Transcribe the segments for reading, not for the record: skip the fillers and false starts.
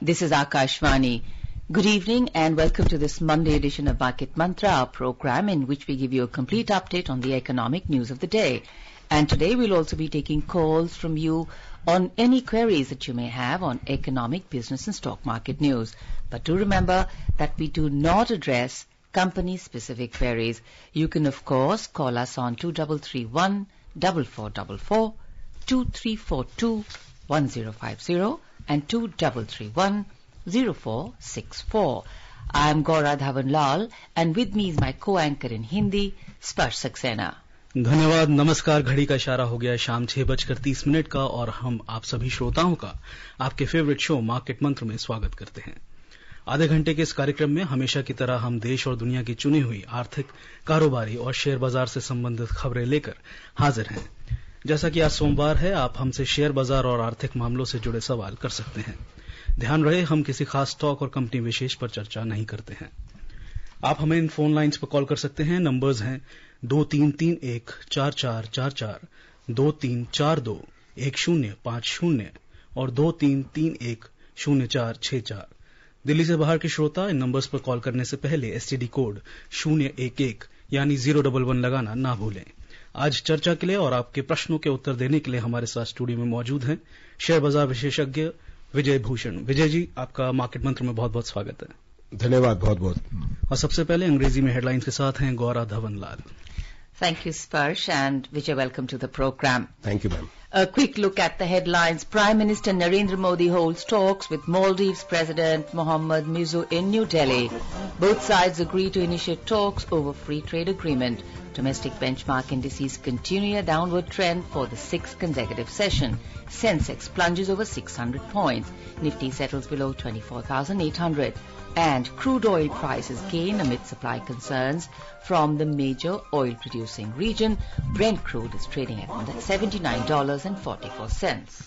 This is Akashvani. Good evening and welcome to this Monday edition of Market Mantra, our program in which we give you a complete update on the economic news of the day. And today we'll also be taking calls from you on any queries that you may have on economic, business and stock market news. But do remember that we do not address company-specific queries. You can, of course, call us on 2331 4444, 2342 1050 and 2331 0464. I'm Gaura Dhawanlal and with me is my co-anchor in Hindi, Sparsh Saxena. धन्यवाद। नमस्कार। घड़ी का इशारा हो गया शाम 6:30 का और हम आप सभी श्रोताओं का आपके फेवरेट शो मार्केट मंत्र में स्वागत करते हैं। आधे घंटे के इस कार्यक्रम में हमेशा की तरह हम देश और दुनिया की चुनी हुई आर्थिक, कारोबारी और शेयर बाजार से संबंधित खबरें लेकर हाजिर हैं। जैसा कि आज सोमवार है, आप हमसे शेयर बाजार और आर्थिक मामलों से जुड़े सवाल कर सकते हैं। ध्यान रहे, हम किसी खास स्टॉक और कंपनी विशेष पर चर्चा नहीं करते हैं। आप हमें इन फोन लाइन्स पर कॉल कर सकते हैं। नंबर्स हैं 23314444, 23421050 और 23310464। दिल्ली से बाहर के श्रोता इन नंबर्स पर कॉल करने से पहले एसटीडी कोड 011 यानी 011 लगाना ना भूलें। आज चर्चा के लिए और आपके प्रश्नों के उत्तर देने के लिए हमारे साथ स्टूडियो में मौजूद हैं शेयर बाजार विशेषज्ञ विजय भूषण। विजय जी, आपका मार्केट मंत्र में बहुत बहुत स्वागत है। धन्यवाद, बहुत बहुत। और सबसे पहले अंग्रेजी में हेडलाइंस के साथ हैं Gaura धवनलाल। Thank you, Sparsh, and Vijay, welcome to the program. Thank you, ma'am. A quick look at the headlines. Prime Minister Narendra Modi holds talks with Maldives President Mohammad Muizzu in New Delhi. Both sides agree to initiate talks over free trade agreement. Domestic benchmark indices continue a downward trend for the sixth consecutive session. Sensex plunges over 600 points. Nifty settles below 24,800. And crude oil prices gain amid supply concerns from the major oil-producing region. Brent crude is trading at $79.44.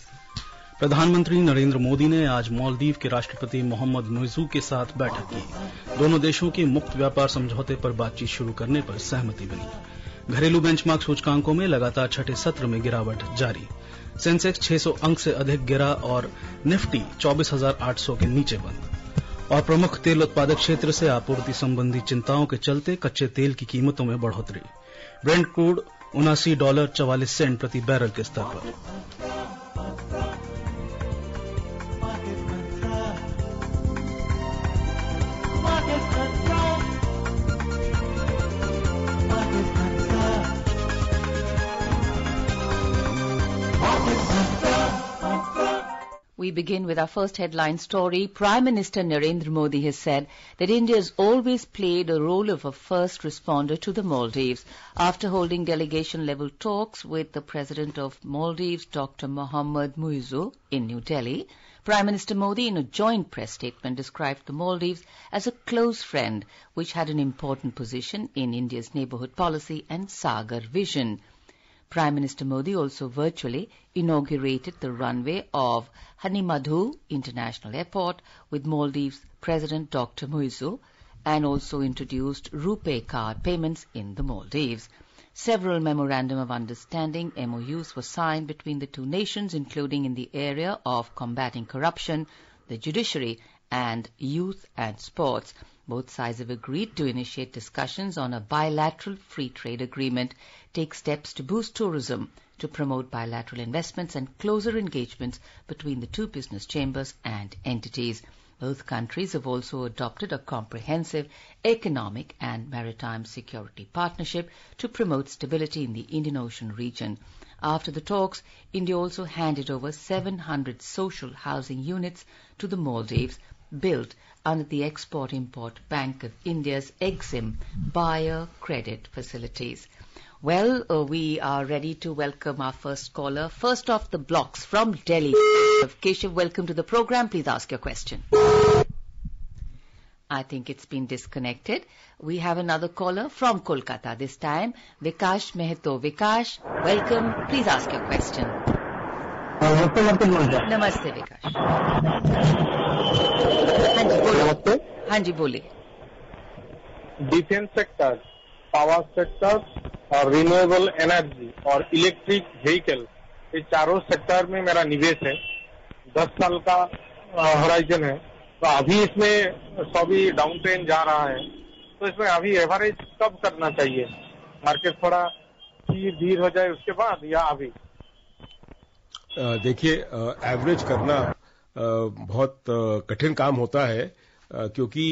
प्रधानमंत्री नरेंद्र मोदी ने आज मालदीव के राष्ट्रपति मोहम्मद मुइज़्ज़ू के साथ बैठक की। दोनों देशों के मुक्त व्यापार समझौते पर बातचीत शुरू करने पर सहमति बनी। घरेलू बेंचमार्क सूचकांकों में लगातार छठे सत्र में गिरावट जारी। सेंसेक्स 600 अंक से अधिक गिरा और निफ्टी 24,800 के नीचे बंद। और प्रमुख तेल उत्पादक क्षेत्र से आपूर्ति संबंधी चिंताओं के चलते कच्चे तेल की कीमतों में बढ़ोतरी। ब्रेंट क्रूड $79.44 प्रति बैरल के स्तर पर। We begin with our first headline story. Prime Minister Narendra Modi has said that India has always played a role of a first responder to the Maldives. After holding delegation-level talks with the President of Maldives, Dr. Mohammad Muizzu, in New Delhi, Prime Minister Modi, in a joint press statement, described the Maldives as a close friend, which had an important position in India's neighbourhood policy and Sagar vision. Prime Minister Modi also virtually inaugurated the runway of Hanimadhu International Airport with Maldives President Dr. Muizzu and also introduced RuPay card payments in the Maldives. Several memorandum of understanding MOUs were signed between the two nations, including in the area of combating corruption, the judiciary and youth and sports. Both sides have agreed to initiate discussions on a bilateral free trade agreement, take steps to boost tourism, to promote bilateral investments and closer engagements between the two business chambers and entities. Both countries have also adopted a comprehensive economic and maritime security partnership to promote stability in the Indian Ocean region. After the talks, India also handed over 700 social housing units to the Maldives, built under the Export-Import Bank of India's EXIM buyer credit facilities. Well, we are ready to welcome our first caller. First off the blocks from Delhi. Keshav, welcome to the program. Please ask your question. I think it's been disconnected. We have another caller from Kolkata this time. Vikash Mehto. Vikash, welcome. Please ask your question. Namaste, Vikash. हाँ जी बोलिए। Defence sector, power sector और renewable energy और electric vehicle, ये चारों sector में मेरा निवेश है। 10 साल का होराइजन है, तो अभी इसमें सभी डाउन ट्रेंड जा रहा है, तो इसमें अभी एवरेज कब करना चाहिए? मार्केट थोड़ा धीर हो जाए उसके बाद या अभी? देखिए, एवरेज करना बहुत कठिन काम होता है, क्योंकि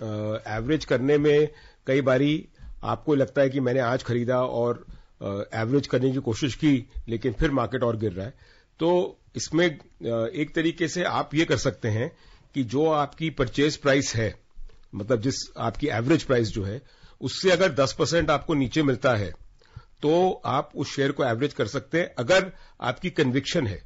एवरेज करने में कई बारी आपको लगता है कि मैंने आज खरीदा और एवरेज करने की कोशिश की, लेकिन फिर मार्केट और गिर रहा है। तो इसमें एक तरीके से आप ये कर सकते हैं कि जो आपकी परचेज प्राइस है, मतलब जिस आपकी एवरेज प्राइस जो है, उससे अगर 10% आपको नीचे मिलता है तो आप उस शेयर को एवरेज कर सकते हैं। अगर आपकी कन्विक्शन है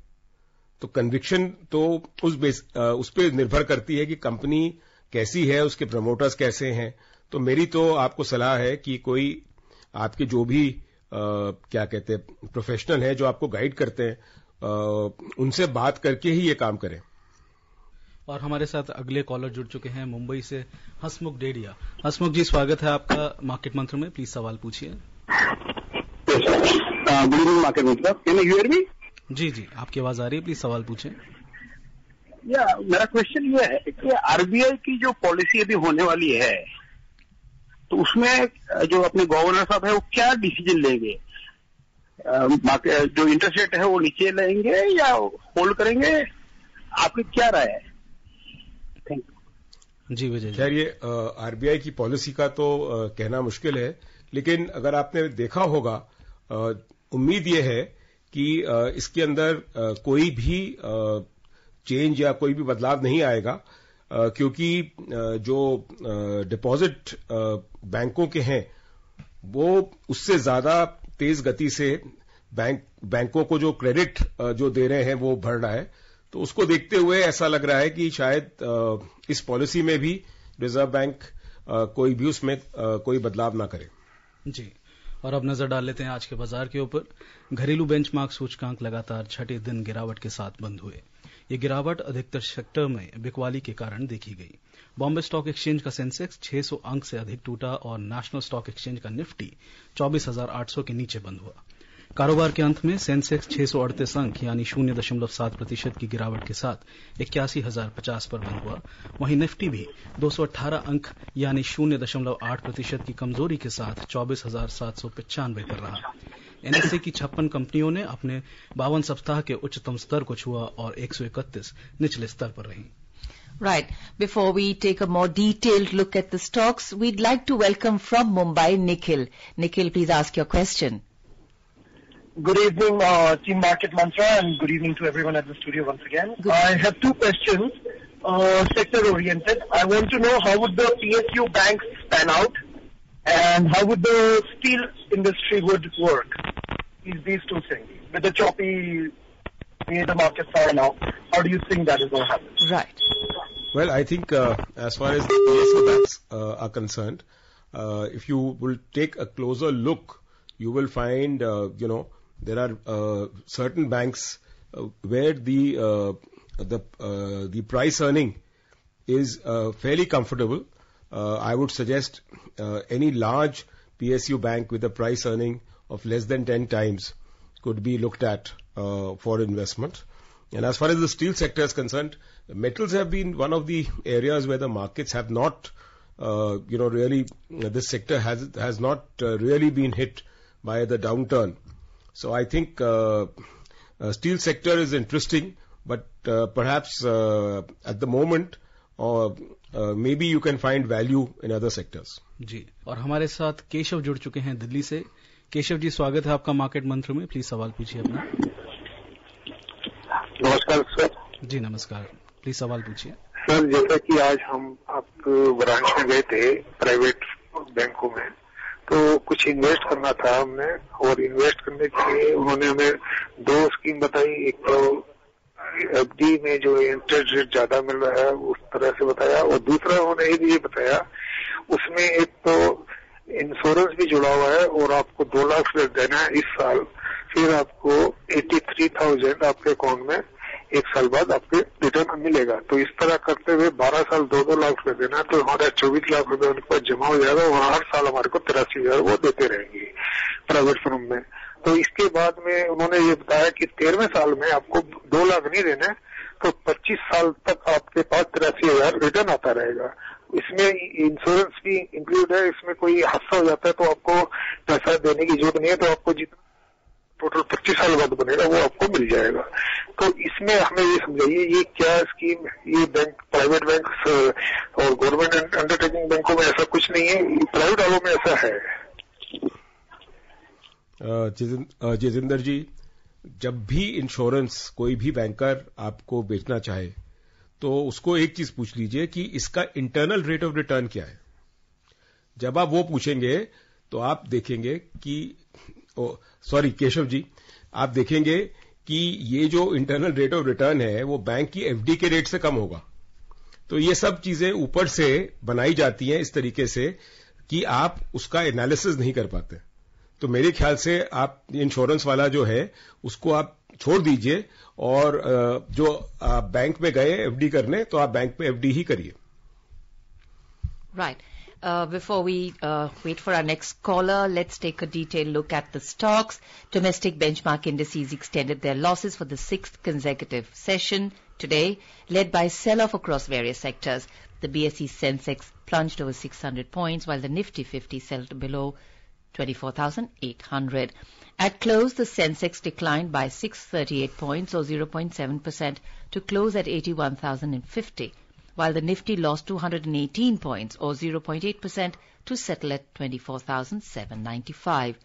तो कन्विक्शन तो उस पे निर्भर करती है कि कंपनी कैसी है, उसके प्रमोटर्स कैसे हैं। तो मेरी तो आपको सलाह है कि कोई आपके जो भी क्या कहते हैं प्रोफेशनल है जो आपको गाइड करते हैं, उनसे बात करके ही ये काम करें। और हमारे साथ अगले कॉलर जुड़ चुके हैं मुंबई से, हसमुख डेडिया। हसमुख जी, स्वागत है आपका मार्केट मंत्र में। प्लीज सवाल पूछिए। गुड इवनिंग मार्केट मंत्र, कैन यू हियर मी? जी जी, आपकी आवाज आ रही है, प्लीज सवाल पूछें। मेरा क्वेश्चन ये है कि आरबीआई की जो पॉलिसी अभी होने वाली है, तो उसमें जो अपने गवर्नर साहब है वो क्या डिसीजन लेंगे? जो इंटरेस्ट रेट है वो नीचे लेंगे या होल्ड करेंगे? आपकी क्या राय है? Thank you. जी विजय। खैर, ये आरबीआई की पॉलिसी का तो कहना मुश्किल है, लेकिन अगर आपने देखा होगा, उम्मीद ये है कि इसके अंदर कोई भी चेंज या कोई भी बदलाव नहीं आएगा, क्योंकि जो डिपॉजिट बैंकों के हैं वो उससे ज्यादा तेज गति से बैंकों को जो क्रेडिट जो दे रहे हैं वो बढ़ रहा है। तो उसको देखते हुए ऐसा लग रहा है कि शायद इस पॉलिसी में भी रिजर्व बैंक कोई भी उसमें कोई बदलाव ना करे। जी, और अब नजर डाल लेते हैं आज के बाजार के ऊपर। घरेलू बेंचमार्क सूचकांक लगातार छठे दिन गिरावट के साथ बंद हुए। ये गिरावट अधिकतर सेक्टर में बिकवाली के कारण देखी गई। बॉम्बे स्टॉक एक्सचेंज का सेंसेक्स 600 अंक से अधिक टूटा और नेशनल स्टॉक एक्सचेंज का निफ्टी 24,800 के नीचे बंद हुआ। कारोबार के अंत में सेंसेक्स 638 अंक यानी 0.7% की गिरावट के साथ 81,050 पर बंद हुआ। वहीं निफ्टी भी 218 अंक यानी 0.8% की कमजोरी के साथ 24,795 पर रहा। एनएसए की 56 कंपनियों ने अपने 52 सप्ताह के उच्चतम स्तर को छुआ और 131 निचले स्तर पर रहीं। Right. Before we take a more detailed look at the stocks, we'd like to welcome from Mumbai, Nikhil. Nikhil, please ask your question. Good evening, Team Market Mantra, and good evening to everyone at the studio once again. I have two questions, sector-oriented. I want to know how would the PSU banks pan out, and how would the steel industry would work? These two things. With the choppy way the markets are now, how do you think that is going to happen? Right. Well, I think as far as the PSU banks are concerned, if you will take a closer look, you will find, there are certain banks where the price earning is fairly comfortable. I would suggest any large PSU bank with a price earning of less than 10 times could be looked at for investment. And as far as the steel sector is concerned, metals have been one of the areas where the markets have not, really, this sector has not really been hit by the downturn. So I think steel sector is interesting, but perhaps at the moment, maybe you can find value in other sectors. जी, और हमारे साथ केशव जुड़ चुके हैं दिल्ली से। केशव जी, स्वागत है आपका मार्केट मंत्र में। प्लीज सवाल पूछिए अपना। नमस्कार सर। जी नमस्कार, प्लीज सवाल पूछिए। सर, जैसा कि आज हम आप ब्रांच में गए थे प्राइवेट बैंकों में, तो कुछ इन्वेस्ट करना था हमने, और इन्वेस्ट करने के लिए उन्होंने हमें दो स्कीम बताई। एक तो एफडी में जो इंटरेस्ट रेट ज्यादा मिल रहा है उस तरह से बताया, और दूसरा उन्होंने ये बताया उसमें एक तो इंश्योरेंस भी जुड़ा हुआ है और आपको 2 लाख देना है इस साल, फिर आपको 83,000 आपके अकाउंट में 1 साल बाद आपके रिटर्न मिलेगा। तो इस तरह करते हुए 12 साल 2-2 लाख रुपए देना, तो हमारा 24 लाख रुपए उनके पास जमा हो जाएगा और हर साल हमारे को 83,000 वो देते रहेंगे प्राइवेट फर्म में। तो इसके बाद में उन्होंने ये बताया कि 13वें साल में आपको 2 लाख नहीं देना, तो 25 साल तक आपके पास 83,000 रिटर्न आता रहेगा। इसमें इंश्योरेंस भी इंक्लूड है, इसमें कोई हादसा हो जाता है तो आपको पैसा देने की जरूरत नहीं है, तो आपको जितना टोटल 25 साल बाद बनेगा वो आपको मिल जाएगा। तो इसमें हमें ये समझाइए ये क्या स्कीम, ये बैंक, प्राइवेट बैंक और गवर्नमेंट अंडरटेकिंग बैंकों में ऐसा कुछ नहीं है, प्राइवेट वालों में ऐसा है। जितेंद्र जी, जब भी इंश्योरेंस कोई भी बैंकर आपको बेचना चाहे तो उसको एक चीज पूछ लीजिए कि इसका इंटरनल रेट ऑफ रिटर्न क्या है। जब आप वो पूछेंगे तो आप देखेंगे कि केशव जी, आप देखेंगे कि ये जो इंटरनल रेट ऑफ रिटर्न है वो बैंक की एफडी के रेट से कम होगा। तो ये सब चीजें ऊपर से बनाई जाती हैं इस तरीके से कि आप उसका एनालिसिस नहीं कर पाते। तो मेरे ख्याल से आप इंश्योरेंस वाला जो है उसको आप छोड़ दीजिए और जो आप बैंक में गए एफडी करने, तो आप बैंक में एफडी ही करिए। Right. Before we wait for our next caller, let's take a detailed look at the stocks. Domestic benchmark indices extended their losses for the 6th consecutive session today, led by sell-off across various sectors. The BSE Sensex plunged over 600 points, while the Nifty 50 settled below 24,800. At close, the Sensex declined by 638 points, or 0.7%, to close at 81,050. While the Nifty lost 218 points, or 0.8%, to settle at 24,795.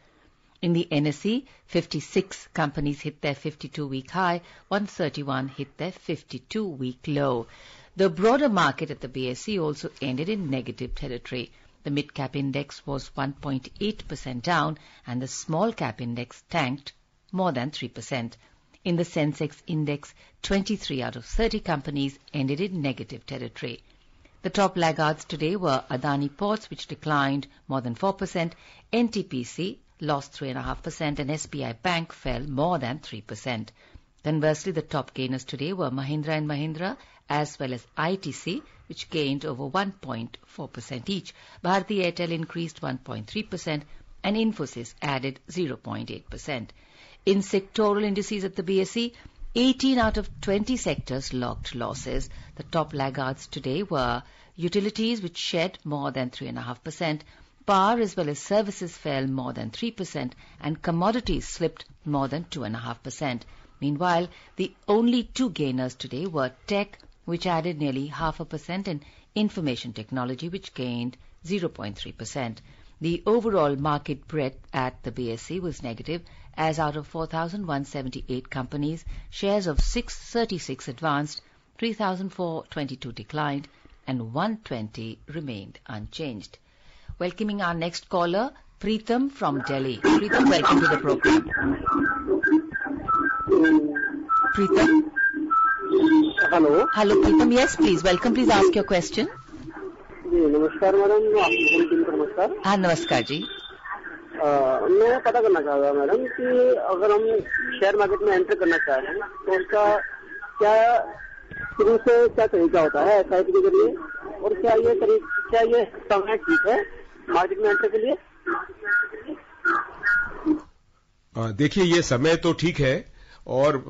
In the NSE, 56 companies hit their 52-week high, 131 hit their 52-week low. The broader market at the BSE also ended in negative territory. The mid-cap index was 1.8% down, and the small-cap index tanked more than 3%. In the Sensex index, 23 out of 30 companies ended in negative territory. The top laggards today were Adani Ports, which declined more than 4%, NTPC lost 3.5%, and SBI Bank fell more than 3%. Conversely, the top gainers today were Mahindra & Mahindra as well as ITC, which gained over 1.4% each. Bharti Airtel increased 1.3%, and Infosys added 0.8%. In sectoral indices at the BSE, 18 out of 20 sectors logged losses. The top laggards today were utilities, which shed more than 3.5%, power as well as services fell more than 3%, and commodities slipped more than 2.5%. Meanwhile, the only two gainers today were tech, which added nearly 0.5%, and information technology, which gained 0.3%. The overall market breadth at the BSE was negative, as out of 4,178 companies, shares of 636 advanced, 3,422 declined, and 120 remained unchanged. Welcoming our next caller, Preetham from Delhi. Preetham, welcome to the program. Preetham? Hello. Hello, Preetham. Yes, please. Welcome. Please ask your question. नमस्कार madam, नमस्कार। हाँ, नमस्कार जी। मैं पता करना चाह रहा madam कि अगर हम शेयर मार्केट में एंटर करना चाह रहे हैं तो उसका क्या शुरू से क्या तरीका होता है एसआईपी के जरिए, और क्या ये समय ठीक है मार्केट में एंटर के लिए? देखिए, ये समय तो ठीक है, और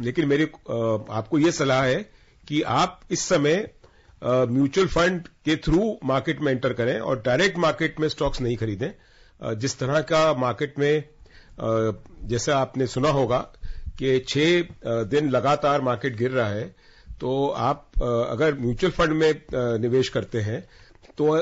लेकिन मेरी आपको ये सलाह है कि आप इस समय म्यूचुअल फंड के थ्रू मार्केट में एंटर करें और डायरेक्ट मार्केट में स्टॉक्स नहीं खरीदें। जिस तरह का मार्केट में जैसा आपने सुना होगा कि 6 दिन लगातार मार्केट गिर रहा है, तो आप अगर म्यूचुअल फंड में निवेश करते हैं तो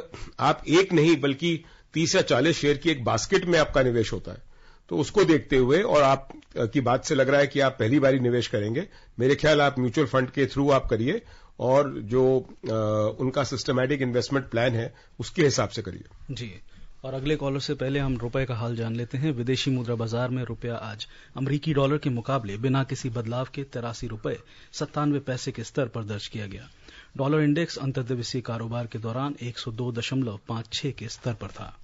आप एक नहीं बल्कि 30 या 40 शेयर की एक बास्केट में आपका निवेश होता है। तो उसको देखते हुए, और आप की बात से लग रहा है कि आप पहली बारी निवेश करेंगे, मेरे ख्याल आप म्यूचुअल फंड के थ्रू आप करिए, और जो उनका सिस्टमैटिक इन्वेस्टमेंट प्लान है उसके हिसाब से करिए। जी, और अगले कॉलर से पहले हम रुपए का हाल जान लेते हैं। विदेशी मुद्रा बाजार में रुपया आज अमेरिकी डॉलर के मुकाबले बिना किसी बदलाव के 83 रुपए 97 पैसे के स्तर पर दर्ज किया गया। डॉलर इंडेक्स अंतर्दिवसीय कारोबार के दौरान 102.56 के स्तर पर था।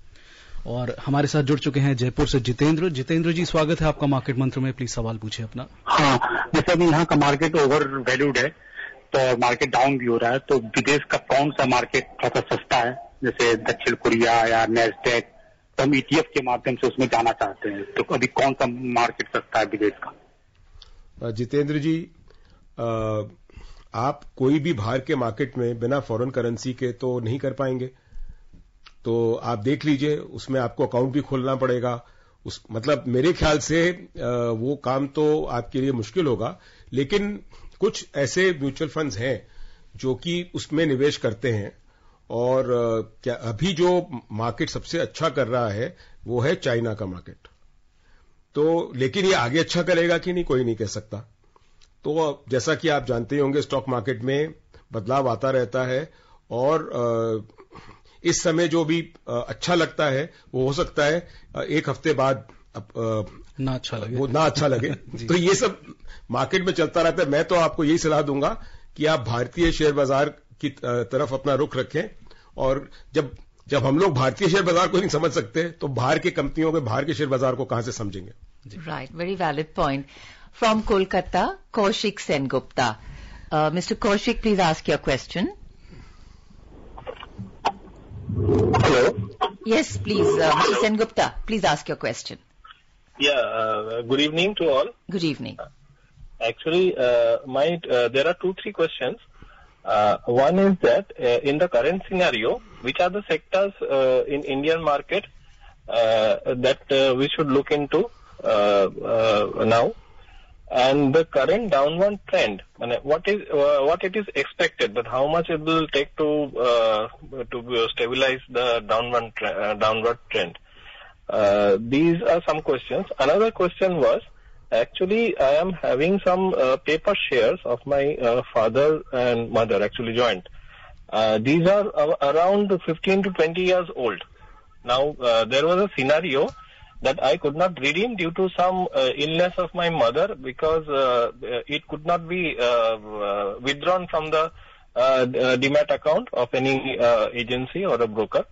और हमारे साथ जुड़ चुके हैं जयपुर से जितेंद्र। जितेंद्र जी, स्वागत है आपका मार्केट मंत्र में। प्लीज सवाल पूछिए अपना। हाँ, जैसे अभी यहाँ का मार्केट ओवर वैल्यूड है तो मार्केट डाउन भी हो रहा है, तो विदेश का कौन सा मार्केट थोड़ा सस्ता है, जैसे दक्षिण कोरिया या नेस्डेक, तो हम ईटीएफ के माध्यम से उसमें जाना चाहते हैं, तो अभी कौन सा मार्केट सस्ता है विदेश का? जितेंद्र जी, आप कोई भी बाहर के मार्केट में बिना फॉरेन करेंसी के तो नहीं कर पाएंगे। तो आप देख लीजिए, उसमें आपको अकाउंट भी खोलना पड़ेगा। मतलब मेरे ख्याल से वो काम तो आपके लिए मुश्किल होगा, लेकिन कुछ ऐसे म्यूचुअल फंड्स हैं जो कि उसमें निवेश करते हैं। और क्या अभी जो मार्केट सबसे अच्छा कर रहा है वो है चाइना का मार्केट। तो लेकिन ये आगे अच्छा करेगा कि नहीं, कोई नहीं कह सकता। तो जैसा कि आप जानते होंगे, स्टॉक मार्केट में बदलाव आता रहता है, और इस समय जो भी अच्छा लगता है वो हो सकता है एक हफ्ते बाद ना अच्छा लगे, वो ना अच्छा लगे। तो ये सब मार्केट में चलता रहता है। मैं तो आपको यही सलाह दूंगा कि आप भारतीय शेयर बाजार की तरफ अपना रुख रखें, और जब हम लोग भारतीय शेयर बाजार को नहीं समझ सकते तो बाहर की कंपनियों के बाहर के शेयर बाजार को कहां से समझेंगे। Right, very valid point. From Kolkata, Kaushik Sengupta. Mister Kaushik, please ask your question. Hello. Yes, please, Mr. Sengupta, please ask your question. Yeah, good evening to all. Good evening. Actually, there are 2-3 questions. One is that in the current scenario, which are the sectors in Indian market that we should look into now? And the current downward trend, what it is expected, that how much it will take to stabilize the downward trend. These are some questions. Another question was, actually I am having some paper shares of my father and mother, actually joint. These are around 15 to 20 years old. Now there was a scenario that I could not redeem due to some illness of my mother, because it could not be withdrawn from the demat account of any agency or a broker.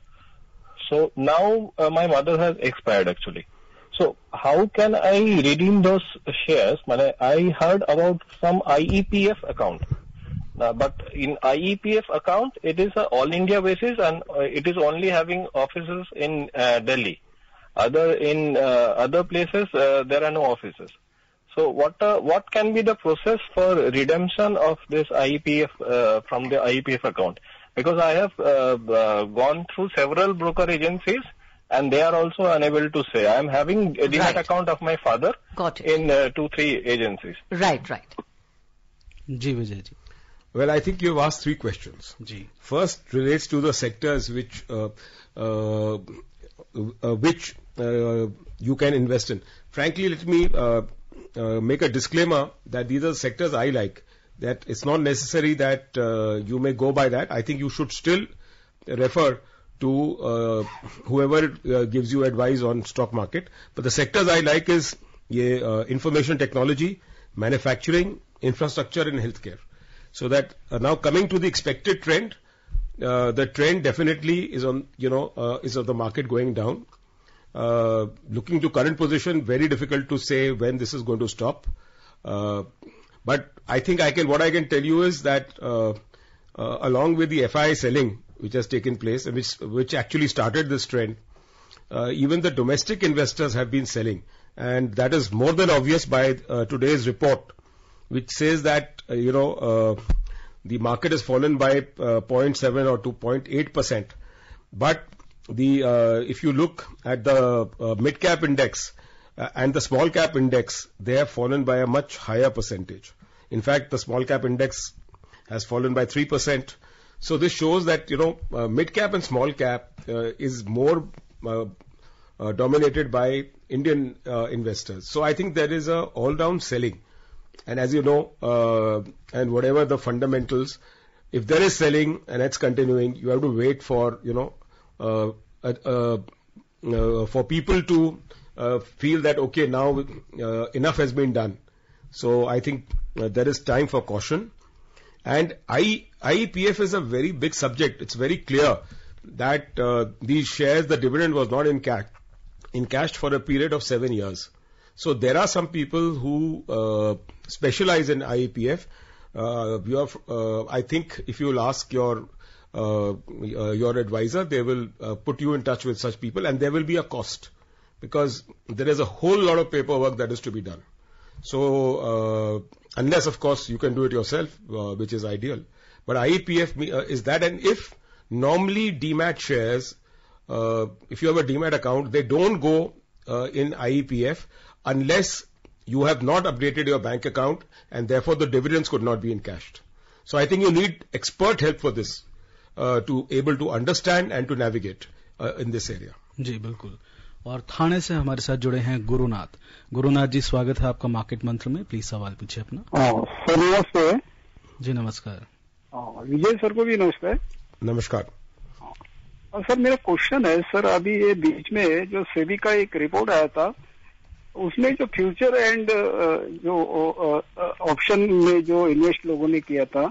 So now my mother has expired actually. So how can I redeem those shares? I heard about some IEPF account. But in IEPF account, it is a all India basis, and it is only having offices in Delhi. Other places there are no offices. So what can be the process for redemption of this IEPF from the IEPF account? Because I have gone through several broker agencies and they are also unable to say. I am having a demat account of my father. Got it. In 2-3 agencies. Right. जी Vijay ji. Well, I think you've asked 3 questions. जी. First relates to the sectors which you can invest in. Frankly, let me make a disclaimer that these are sectors I like. That it's not necessary that you may go by that. I think you should still refer to whoever gives you advice on stock market. But the sectors I like is information technology, manufacturing, infrastructure, and healthcare. So that now coming to the expected trend, the trend definitely is on is of the market going down. Looking to current position, very difficult to say when this is going to stop. But I think what I can tell you is that along with the FII selling which has taken place, and which actually started this trend, even the domestic investors have been selling, and that is more than obvious by today's report, which says that the market has fallen by 0.7 or to 0.8%. But if you look at the mid cap index and the small cap index, they have fallen by a much higher percentage. In fact, the small cap index has fallen by 3%. So this shows that mid cap and small cap is more dominated by Indian investors. So I think there is a all-round selling. And as you know, and whatever the fundamentals, if there is selling and it's continuing, you have to wait for for people to feel that okay, now enough has been done. So I think there is time for caution. And IEPF is a very big subject. It's very clear that these shares, the dividend was not encashed for a period of 7 years. So there are some people who specialize in IEPF. I think if you will ask your advisor, they will put you in touch with such people, and there will be a cost because there is a whole lot of paperwork that is to be done. So, unless of course you can do it yourself, which is ideal. But IEPF is that, and if normally demat shares, if you have a demat account, they don't go in IEPF unless you have not updated your bank account, and therefore the dividends could not be encashed. So I think you need expert help for this, to able to understand and to navigate in this area. जी बिल्कुल। और थाने से हमारे साथ जुड़े हैं गुरुनाथ। गुरुनाथ जी, स्वागत है आपका मार्केट मंत्र में। प्लीज सवाल पूछिए अपना। सर नमस्ते। जी नमस्कार। विजय सर को भी नमस्कार। नमस्कार। सर मेरा क्वेश्चन है, सर अभी ये बीच में जो सेबी का एक रिपोर्ट आया था, उसमें जो फ्यूचर एंड जो ऑप्शन में जो इन्वेस्ट लोगों ने किया था,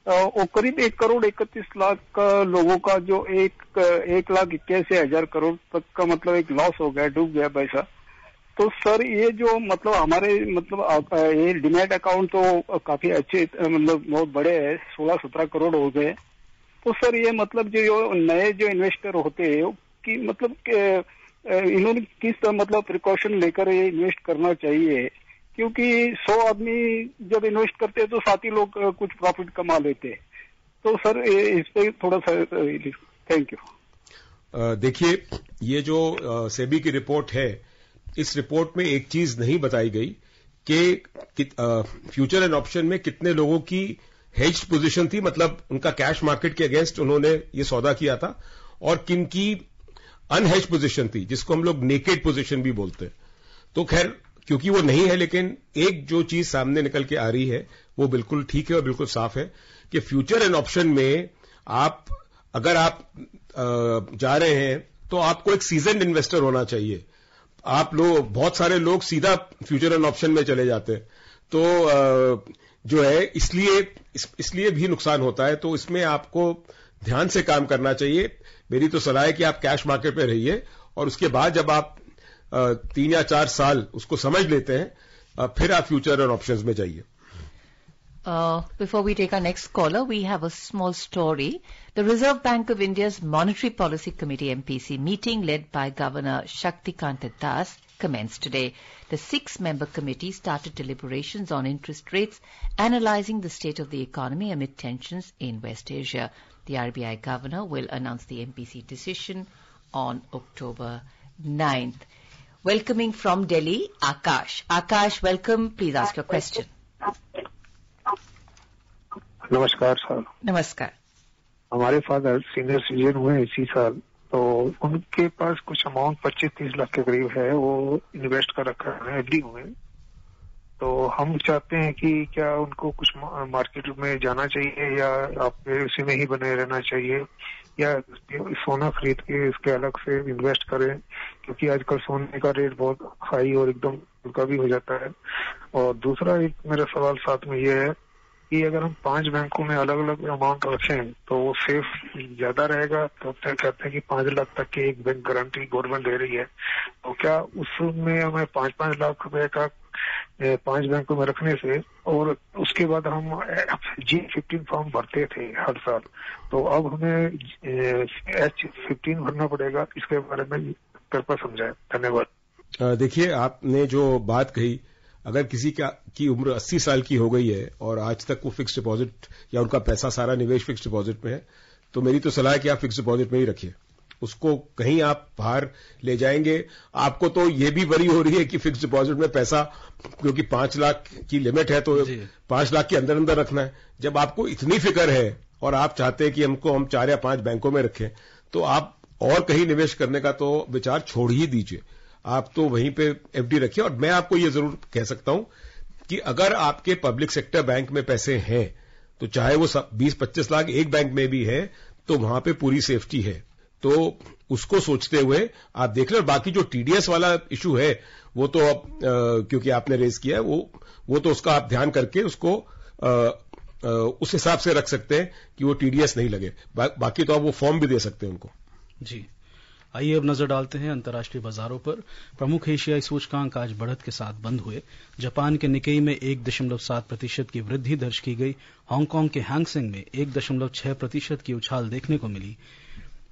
वो करीब 1,31,00,000 लोगों का जो 1,81,000 करोड़ तक का मतलब एक लॉस हो गया, डूब गया पैसा। तो सर ये जो मतलब हमारे मतलब ये डीमैट अकाउंट तो काफी अच्छे मतलब बहुत बड़े हैं, 16-17 करोड़ हो गए। तो सर ये मतलब जो नए जो इन्वेस्टर होते हैं कि मतलब इन्होंने किस मतलब प्रिकॉशन लेकर ये इन्वेस्ट करना चाहिए, क्योंकि 100 आदमी जब इन्वेस्ट करते हैं तो 7 ही लोग कुछ प्रॉफिट कमा लेते हैं। तो सर इस पे थोड़ा सा थैंक यू। देखिए, ये जो सेबी की रिपोर्ट है, इस रिपोर्ट में एक चीज नहीं बताई गई कि फ्यूचर एंड ऑप्शन में कितने लोगों की हेज्ड पोजीशन थी, मतलब उनका कैश मार्केट के अगेंस्ट उन्होंने ये सौदा किया था, और किन की अनहेज्ड पोजीशन थी, जिसको हम लोग नेकेड पोजीशन भी बोलते हैं। तो खैर, क्योंकि वो नहीं है, लेकिन एक जो चीज सामने निकल के आ रही है वो बिल्कुल ठीक है और बिल्कुल साफ है कि फ्यूचर एंड ऑप्शन में अगर आप जा रहे हैं तो आपको एक सीजन्ड इन्वेस्टर होना चाहिए। बहुत सारे लोग सीधा फ्यूचर एंड ऑप्शन में चले जाते हैं, तो जो है इसलिए भी नुकसान होता है। तो इसमें आपको ध्यान से काम करना चाहिए। मेरी तो सलाह है कि आप कैश मार्केट में रहिए, और उसके बाद जब आप 3 या 4 साल उसको समझ लेते हैं, फिर आप फ्यूचर और ऑप्शंस में जाइए। Before we take our next caller, we have a small story. The Reserve Bank of India's Monetary Policy Committee MPC meeting, led by Governor Shaktikant Das, commenced today. The 6-member committee started deliberations on interest rates, analysing the state of the economy amid tensions in West Asia. The RBI governor will announce the MPC decision on October 9th. Welcoming from Delhi, Akash. Akash, welcome. Please ask your question. नमस्कार sir. नमस्कार। हमारे father senior citizen हुए इसी साल, तो उनके पास कुछ amount 25-30 lakh के करीब है, वो इन्वेस्ट कर रखा है एफडी में। तो हम चाहते हैं कि क्या उनको कुछ मार्केट में जाना चाहिए, या आपके उसी में ही बने रहना चाहिए, या सोना खरीद के इसके अलग से इन्वेस्ट करें, क्योंकि आजकल सोने का रेट बहुत हाई और एकदम उनका भी हो जाता है। और दूसरा एक मेरा सवाल साथ में ये है कि अगर हम 5 बैंकों में अलग अलग अमाउंट रखें तो वो सेफ ज्यादा रहेगा। तो कहते हैं कि 5 लाख तक की एक बैंक गारंटी गवर्नमेंट दे रही है, तो क्या उसमें हमें 5-5 लाख रुपए का 5 बैंकों में रखने से, और उसके बाद हम G15 फॉर्म भरते थे हर साल, तो अब हमें H15 भरना पड़ेगा, इसके बारे में कृपया समझाएं। धन्यवाद। देखिए, आपने जो बात कही, अगर किसी की उम्र 80 साल की हो गई है और आज तक वो फिक्स डिपॉजिट या उनका पैसा सारा निवेश फिक्स डिपॉजिट में है, तो मेरी तो सलाह है कि आप फिक्स डिपॉजिट में ही रखिए। उसको कहीं आप बाहर ले जाएंगे, आपको तो ये भी वरी हो रही है कि फिक्स डिपॉजिट में पैसा, क्योंकि 5 लाख की लिमिट है तो 5 लाख के अंदर अंदर रखना है। जब आपको इतनी फिक्र है और आप चाहते हैं कि हम 4 या 5 बैंकों में रखें, तो आप और कहीं निवेश करने का तो विचार छोड़ ही दीजिए। आप तो वहीं पे एफडी रखिए। और मैं आपको ये जरूर कह सकता हूं कि अगर आपके पब्लिक सेक्टर बैंक में पैसे हैं, तो चाहे वो 20-25 लाख एक बैंक में भी है, तो वहां पे पूरी सेफ्टी है। तो उसको सोचते हुए आप देख लें। और बाकी जो टीडीएस वाला इशू है, वो तो अब क्योंकि आपने रेज किया है, वो तो उसका आप ध्यान करके उसको उस हिसाब से रख सकते हैं कि वो टीडीएस नहीं लगे। बाकी तो आप वो फॉर्म भी दे सकते हैं उनको। जी, आइए अब नजर डालते हैं अंतर्राष्ट्रीय बाजारों पर। प्रमुख एशियाई सूचकांक आज बढ़त के साथ बंद हुए। जापान के निकेई में 1.7% की वृद्धि दर्ज की गई। हांगकांग के हैंगसेंग में 1.6% की उछाल देखने को मिली।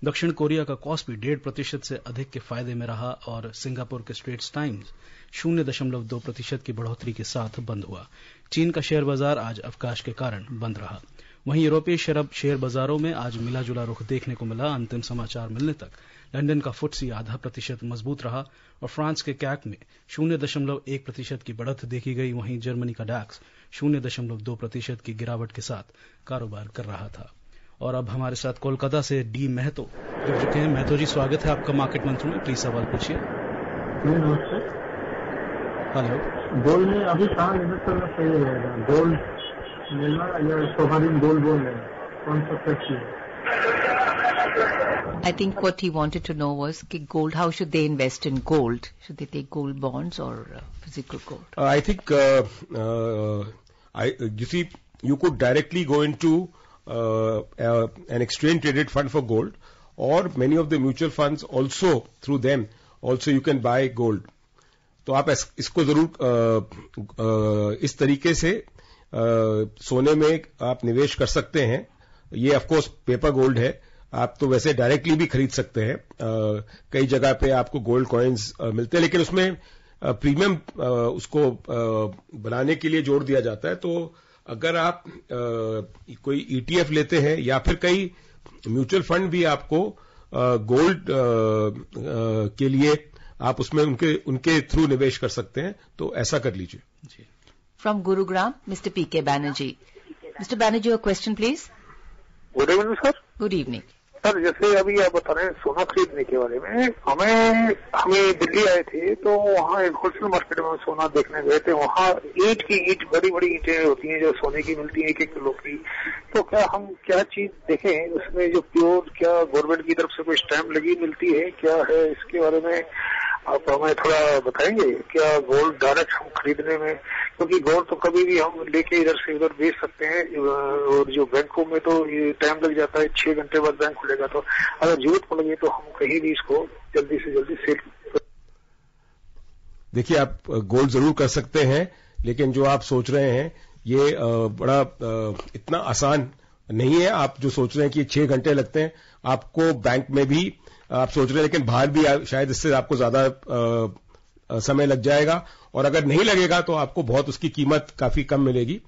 दक्षिण कोरिया का कॉस्पी 1.5% से अधिक के फायदे में रहा और सिंगापुर के स्ट्रेट्स टाइम्स 0.2% की बढ़ोतरी के साथ बंद हुआ। चीन का शेयर बाजार आज अवकाश के कारण बंद रहा। वहीं यूरोपीय शेयर बाजारों में आज मिला जुला रुख देखने को मिला। अंतिम समाचार मिलने तक लंदन का फुट्सी 0.5% मजबूत रहा और फ्रांस के कैक में 0.1% की बढ़त देखी गई। वहीं जर्मनी का डैक्स 0.2% की गिरावट के साथ कारोबार कर रहा था। और अब हमारे साथ कोलकाता से डी महतो जुड़ चुके हैं। महतो जी, स्वागत है आपका मार्केट मंत्र में। प्लीज सवाल पूछिए। नमस्ते। हेलो। गोल्ड में अभी कहाँ इन्वेस्ट करना सही रहेगा? गोल्ड मिलना या सोवरिन गोल्ड बोल रहे हैं, कौन सा सही है? I think what he wanted to know was gold. How should they invest in gold? Should they take gold bonds or physical gold? I think you see, you could directly go into an exchange traded fund for gold, or many of the mutual funds also through them also you can buy gold. तो आप इसको जरूर इस तरीके से सोने में आप निवेश कर सकते हैं। ये ऑफ कोर्स पेपर गोल्ड है, आप तो वैसे डायरेक्टली भी खरीद सकते हैं। कई जगह पे आपको गोल्ड कॉइन्स मिलते हैं, लेकिन उसमें प्रीमियम उसको बनाने के लिए जोड़ दिया जाता है। तो अगर आप कोई ETF लेते हैं या फिर कई म्यूचुअल फंड भी आपको गोल्ड के लिए आप उसमें उनके थ्रू निवेश कर सकते हैं, तो ऐसा कर लीजिए। From Gurugram, mister PK Banerjee. Mister Banerjee, your question please. Good evening sir. Good evening sir. जैसे अभी आप बता रहे हैं सोना खरीदने के बारे में, हमें दिल्ली आए थे तो वहाँ एक होलसेल मार्केट में सोना देखने गए थे। वहाँ ईट बड़ी बड़ी ईंटें होती हैं जो सोने की मिलती हैं 1-1 किलो की। तो क्या हम क्या चीज देखें उसमें जो प्योर, क्या गवर्नमेंट की तरफ से कोई स्टैंप लगी मिलती है, क्या है इसके बारे में आप हमें थोड़ा बताएंगे? क्या गोल्ड डायरेक्ट हम खरीदने में, क्योंकि गोल्ड तो कभी भी हम लेके इधर से उधर बेच सकते हैं, और जो बैंकों में तो ये टाइम लग जाता है, 6 घंटे बाद बैंक खुलेगा। तो अगर जरूरत पड़ेगी तो हम कहीं भी इसको जल्दी से जल्दी सेल। देखिए, आप गोल्ड जरूर कर सकते हैं, लेकिन जो आप सोच रहे हैं ये बड़ा इतना आसान नहीं है। आप जो सोच रहे हैं कि 6 घंटे लगते हैं, आपको बैंक में भी आप सोच रहे हैं, लेकिन बाहर भी शायद इससे आपको ज्यादा समय लग जाएगा, और अगर नहीं लगेगा तो आपको बहुत उसकी कीमत काफी कम मिलेगी।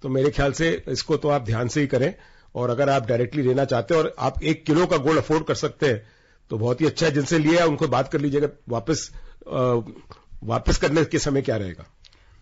तो मेरे ख्याल से इसको तो आप ध्यान से ही करें। और अगर आप डायरेक्टली लेना चाहते हैं और आप 1 किलो का गोल्ड अफोर्ड कर सकते हैं तो बहुत ही अच्छा है। जिनसे लिया उनको बात कर लीजिएगा वापस करने के समय क्या रहेगा।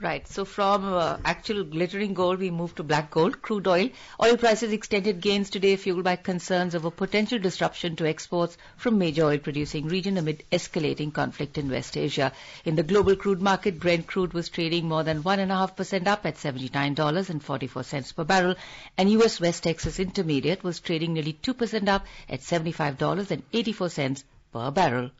Right. So from actual glittering gold, we move to black gold, crude oil. Oil prices extended gains today, fueled by concerns over potential disruption to exports from major oil-producing region amid escalating conflict in West Asia. In the global crude market, Brent crude was trading more than 1.5% up at $79.44 per barrel, and U.S. West Texas Intermediate was trading nearly 2% up at $75.84 per barrel.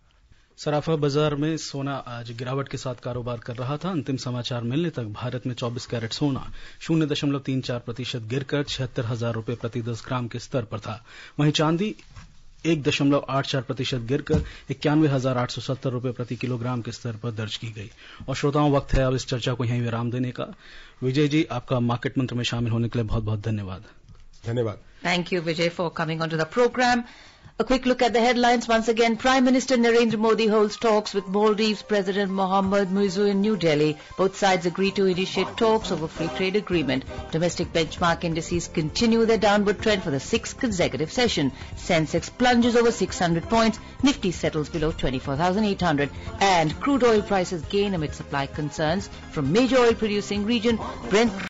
सराफा बाजार में सोना आज गिरावट के साथ कारोबार कर रहा था। अंतिम समाचार मिलने तक भारत में 24 कैरेट सोना 0.34% गिरकर 76,000 रुपए प्रति 10 ग्राम के स्तर पर था। वहीं चांदी 1.84% गिरकर 91,870 रुपए प्रति किलोग्राम के स्तर पर दर्ज की गई। और श्रोताओं, वक्त है अब इस चर्चा को यहीं विराम देने का। विजय जी, आपका मार्केट मंत्र में शामिल होने के लिए बहुत बहुत धन्यवाद। धन्यवाद। Thank you, Vijay, for coming onto the program. A quick look at the headlines once again. Prime Minister Narendra Modi holds talks with Maldives President Mohammad Muizzu in New Delhi. Both sides agree to initiate talks over free trade agreement. Domestic benchmark indices continue their downward trend for the 6th consecutive session. Sensex plunges over 600 points. Nifty settles below 24,800. And crude oil prices gain amid supply concerns from major oil producing region. Brent